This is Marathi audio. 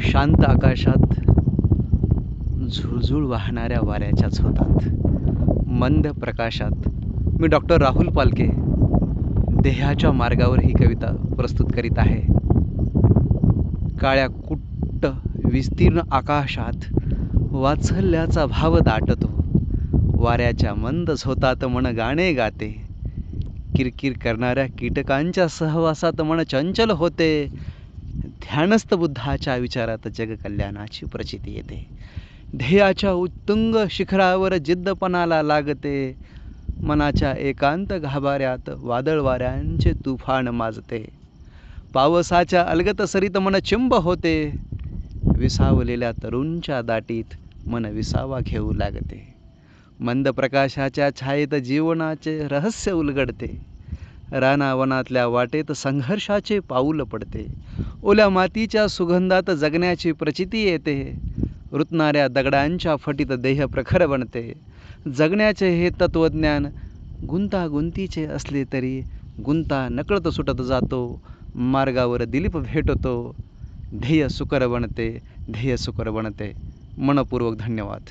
शांत आकाशात झुळझुळ वाहणाऱ्या वाऱ्याच्या झोतात मंद प्रकाशात मी डॉक्टर राहुल पालके देहाच्या मार्गावर ही कविता प्रस्तुत करीत आहे. काळ्या कुट्ट विस्तीर्ण आकाशात वात्सल्याचा भाव दाटतो. वाऱ्याच्या मंद झोतात मन गाणे गाते. किरकिर करणाऱ्या कीटकांच्या सहवासात मन चंचल होते. ध्यानस्थ बुद्धाच्या विचारात जगकल्याणाची प्रचिती येते. ध्येयाच्या उत्तुंग शिखरावर जिद्दपणाला लागते. मनाच्या एकांत गाभाऱ्यात वादळ वाऱ्यांचे तुफान माजते. पावसाच्या अलगत सरीत मन चिंब होते. विसावलेल्या तरुणच्या दाटीत मन विसावा घेऊ लागते. मंद प्रकाशाच्या छायेत जीवनाचे रहस्य उलगडते. रानावनातल्या वाटेत संघर्षाचे पाऊल पडते. ओल्या मातीच्या सुगंधात जगण्याची प्रचिती येते. रुतणाऱ्या दगडांच्या फटीत देह प्रखर बनते. जगण्याचे हे तत्वज्ञान गुंतागुंतीचे असले तरी गुंता नकळत सुटत जातो. मार्गावर दिलीप भेटतो. ध्येय सुकर बनते. ध्येय सुकर बनते. मनपूर्वक धन्यवाद.